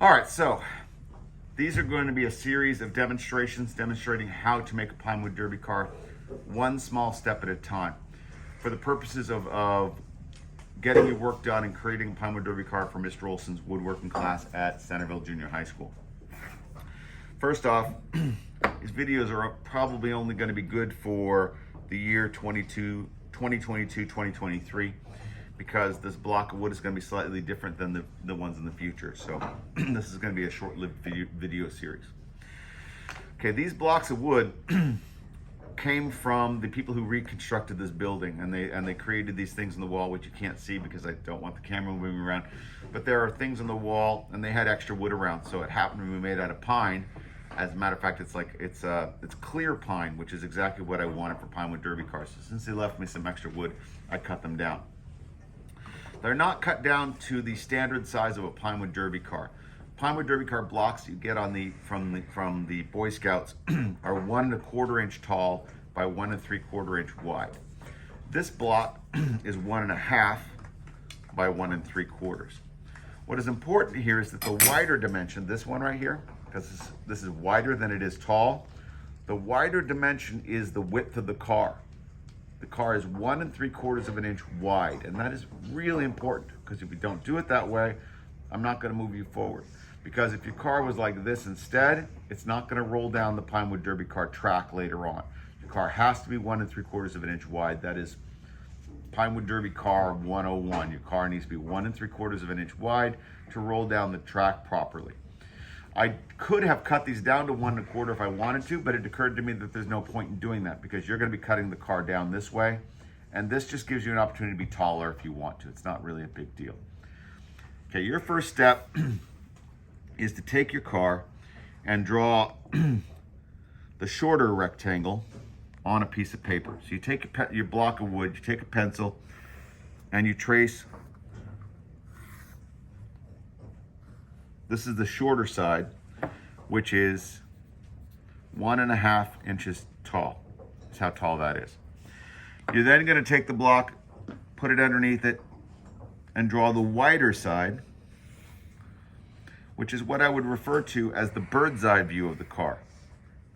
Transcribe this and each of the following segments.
All right, so these are going to be a series of demonstrations demonstrating how to make a Pinewood Derby car one small step at a time for the purposes of getting your work done and creating a Pinewood Derby car for Mr. Olson's woodworking class at Centerville Junior High School. First off, these videos are probably only going to be good for the year 2022-2023 because this block of wood is going to be slightly different than the ones in the future. So this is going to be a short-lived video series. Okay, these blocks of wood came from the people who reconstructed this building, and they created these things on the wall, which you can't see because I don't want the camera moving around. But there are things on the wall, and they had extra wood around, so it happened to be made out of pine. As a matter of fact, it's clear pine, which is exactly what I wanted for Pinewood Derby cars. So since they left me some extra wood, I cut them down. They're not cut down to the standard size of a Pinewood Derby car. Pinewood Derby car blocks you get on from the Boy Scouts are 1 1/4 inch tall by 1 3/4 inch wide. This block is 1 1/2 by 1 3/4. What is important here is that the wider dimension, this one right here, because this is wider than it is tall, the wider dimension is the width of the car. The car is 1 3/4 inch wide, and that is really important because if you don't do it that way, I'm not going to move you forward. Because if your car was like this instead, it's not going to roll down the Pinewood Derby car track later on. Your car has to be 1 3/4 inch wide. That is Pinewood Derby car 101. Your car needs to be 1 3/4 inch wide to roll down the track properly. I could have cut these down to 1 1/4 if I wanted to, but it occurred to me that there's no point in doing that because you're going to be cutting the car down this way, and this just gives you an opportunity to be taller if you want to. It's not really a big deal. Okay, your first step is to take your car and draw the shorter rectangle on a piece of paper. So you take your block of wood, you take a pencil, and you trace. This is the shorter side, which is 1 1/2 inches tall. That's how tall that is. You're then going to take the block, put it underneath it, and draw the wider side, which is what I would refer to as the bird's eye view of the car.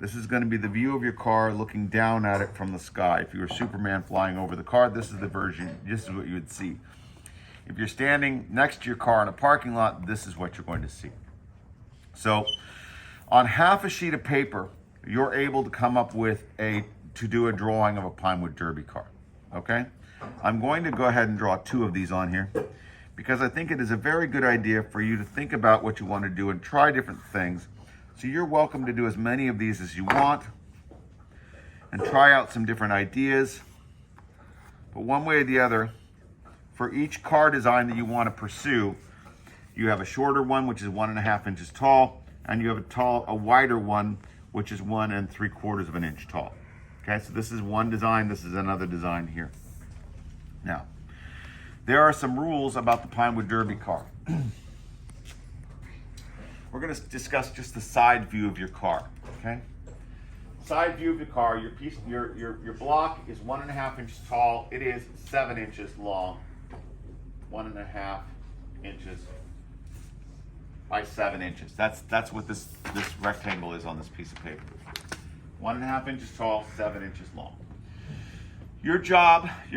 This is going to be the view of your car looking down at it from the sky. If you were Superman flying over the car, this is the version, this is what you would see. If you're standing next to your car in a parking lot, this is what you're going to see. So on half a sheet of paper, you're able to come up with to do a drawing of a Pinewood Derby car, okay? I'm going to go ahead and draw 2 of these on here because I think it is a very good idea for you to think about what you want to do and try different things. So you're welcome to do as many of these as you want and try out some different ideas. But one way or the other, for each car design that you want to pursue, you have a shorter one, which is 1 1/2 inches tall, and you have a wider one, which is 1 3/4 inch tall. Okay, so this is one design, this is another design here. Now, there are some rules about the Pinewood Derby car. We're going to discuss just the side view of your car, okay? Side view of your car, your block is 1 1/2 inches tall. It is 7 inches long. 1 1/2 inches by 7 inches. That's what this rectangle is on this piece of paper. 1 1/2 inches tall, 7 inches long. Your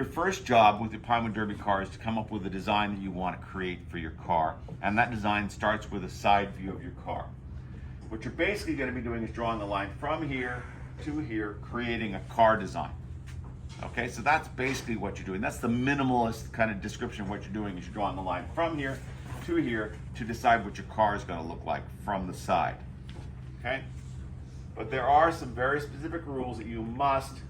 first job with your Pinewood Derby car is to come up with a design that you want to create for your car, and that design starts with a side view of your car. What you're basically going to be doing is drawing a line from here to here, creating a car design. Okay, so that's basically what you're doing. That's the minimalist kind of description of what you're doing is you're drawing a line from here to decide what your car is going to look like from the side. Okay? But there are some very specific rules that you must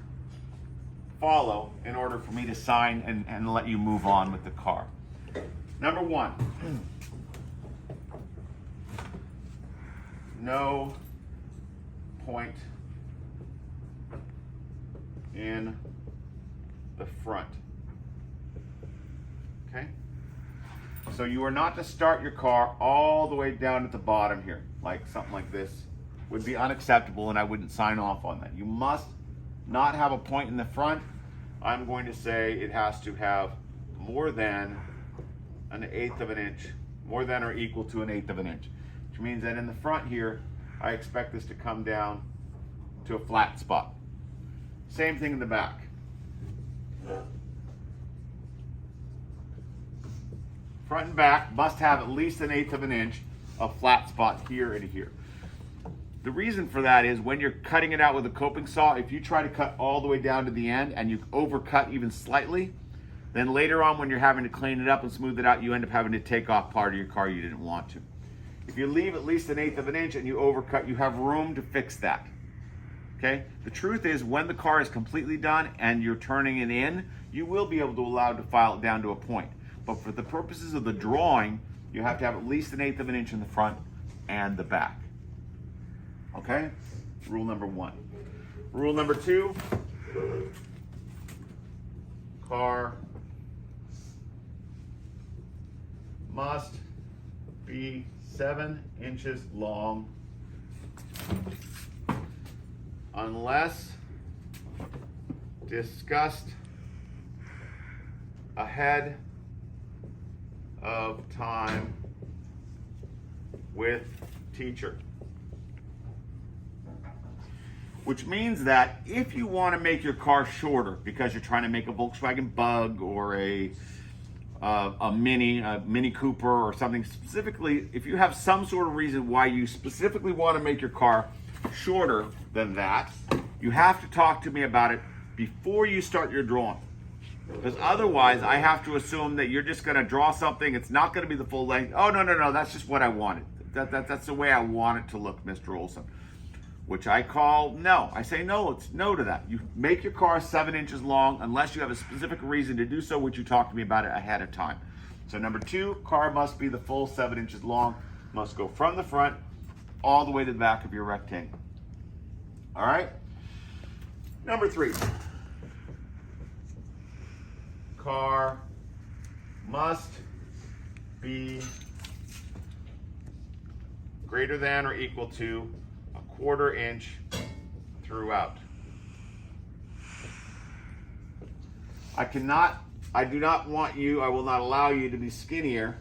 follow in order for me to sign and let you move on with the car. Number 1, no point in the front. Okay? So you are not to start your car all the way down at the bottom here, like something like this would be unacceptable, and I wouldn't sign off on that. You must not have a point in the front. I'm going to say it has to have more than 1/8 of an inch, more than or equal to 1/8 of an inch. which means that in the front here, I expect this to come down to a flat spot. Same thing in the back. Front and back must have at least 1/8 of an inch of flat spot here and here. The reason for that is when you're cutting it out with a coping saw, if you try to cut all the way down to the end and you overcut even slightly, then later on when you're having to clean it up and smooth it out, you end up having to take off part of your car you didn't want to. If you leave at least 1/8 of an inch and you overcut, you have room to fix that. Okay? The truth is when the car is completely done and you're turning it in, you will be able to allow it to file it down to a point. But for the purposes of the drawing, you have to have at least 1/8 of an inch in the front and the back. Okay? Rule number 1. Rule number 2, car must be 7 inches long unless discussed ahead of time with teacher. Which means that if you want to make your car shorter because you're trying to make a Volkswagen Bug or a Mini Cooper or something specifically, if you have some sort of reason why you specifically want to make your car shorter than that, you have to talk to me about it before you start your drawing. Because otherwise, I have to assume that you're just going to draw something. It's not going to be the full length. Oh, no, that's just what I wanted. That's the way I want it to look, Mr. Olson. Which I call no. I say no, it's no to that. You make your car 7 inches long unless you have a specific reason to do so, which you talk to me about it ahead of time. So number 2, car must be the full 7 inches long, must go from the front all the way to the back of your rectangle. All right? Number 3, car must be greater than or equal to 1/4 inch throughout. I do not want you, I will not allow you to be skinnier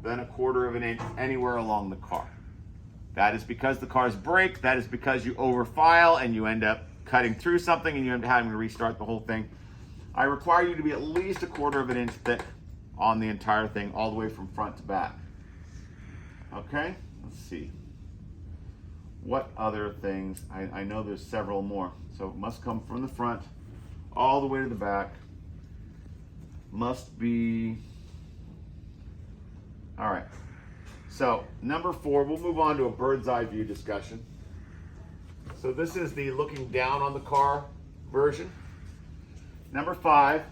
than 1/4 of an inch anywhere along the car. That is because the cars break, that is because you overfile and you end up cutting through something and you end up having to restart the whole thing. I require you to be at least 1/4 of an inch thick on the entire thing, all the way from front to back. Okay, let's see. What other things? I know there's several more. So it must come from the front all the way to the back. Must be, all right. So number 4, we'll move on to a bird's eye view discussion. So this is the looking down on the car version. Number 5,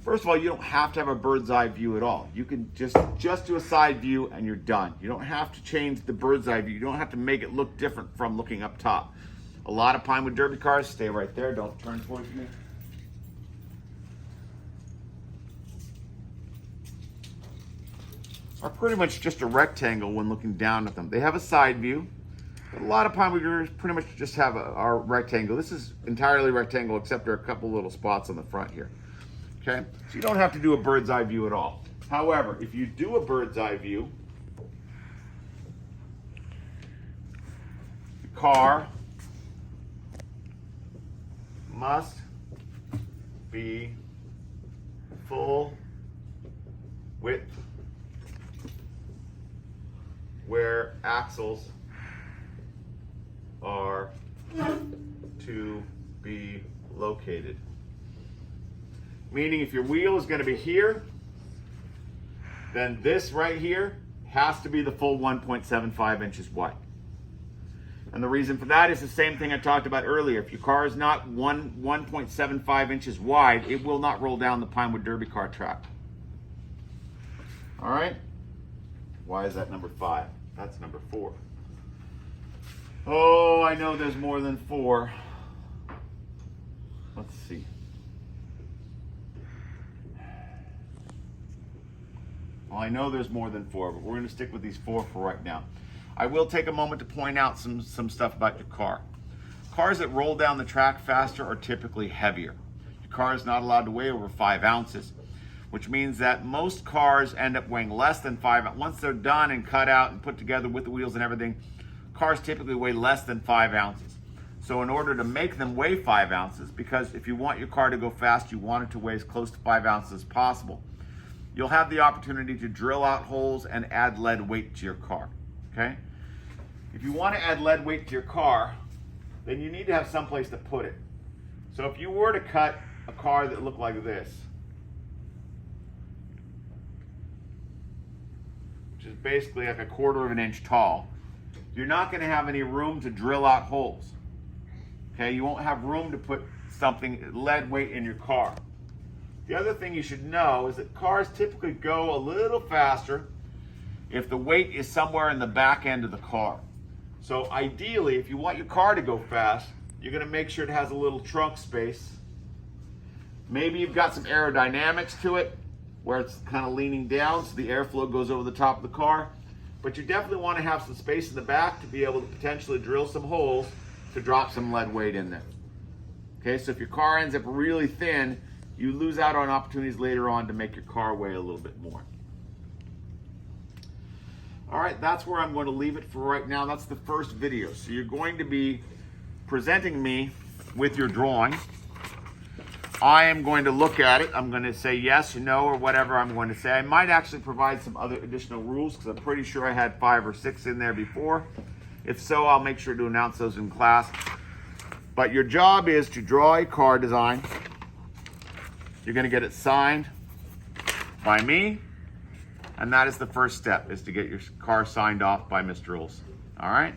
first of all, you don't have to have a bird's eye view at all. You can just do a side view and you're done. You don't have to change the bird's eye view. You don't have to make it look different from looking up top. A lot of Pinewood Derby cars, stay right there, don't turn towards me, are pretty much just a rectangle when looking down at them. They have a side view, but a lot of Pinewood Derbys pretty much just have a rectangle. This is entirely rectangle except for a couple little spots on the front here. Okay, so you don't have to do a bird's eye view at all. However, if you do a bird's eye view, the car must be full width where axles are to be located. Meaning if your wheel is going to be here, then this right here has to be the full 1.75 inches wide. And the reason for that is the same thing I talked about earlier. If your car is not 1.75 inches wide, it will not roll down the Pinewood Derby car track. All right? Why is that number 5? That's number 4. Oh, I know there's more than 4. Let's see. Well, I know there's more than 4, but we're going to stick with these 4 for right now. I will take a moment to point out some stuff about your car. Cars that roll down the track faster are typically heavier. Your car is not allowed to weigh over 5 ounces. which means that most cars end up weighing less than 5 ounces. Once they're done and cut out and put together with the wheels and everything, cars typically weigh less than 5 ounces. So in order to make them weigh 5 ounces, because if you want your car to go fast, you want it to weigh as close to 5 ounces as possible, you'll have the opportunity to drill out holes and add lead weight to your car, okay? If you want to add lead weight to your car, then you need to have some place to put it. So if you were to cut a car that looked like this, which is basically like a 1/4 of an inch tall, you're not going to have any room to drill out holes. Okay, you won't have room to put something, lead weight, in your car. The other thing you should know is that cars typically go a little faster if the weight is somewhere in the back end of the car. So ideally, if you want your car to go fast, you're going to make sure it has a little trunk space. Maybe you've got some aerodynamics to it, where it's kind of leaning down so the airflow goes over the top of the car. But you definitely want to have some space in the back to be able to potentially drill some holes to drop some lead weight in there. Okay, so if your car ends up really thin, you lose out on opportunities later on to make your car weigh a little bit more. All right, that's where I'm going to leave it for right now. That's the first video. So you're going to be presenting me with your drawing. I am going to look at it. I'm going to say yes, no, or whatever I'm going to say. I might actually provide some other additional rules because I'm pretty sure I had 5 or 6 in there before. If so, I'll make sure to announce those in class. But your job is to draw a car design. You're going to get it signed by me. And that is the first step, is to get your car signed off by Mr. Olson. All right?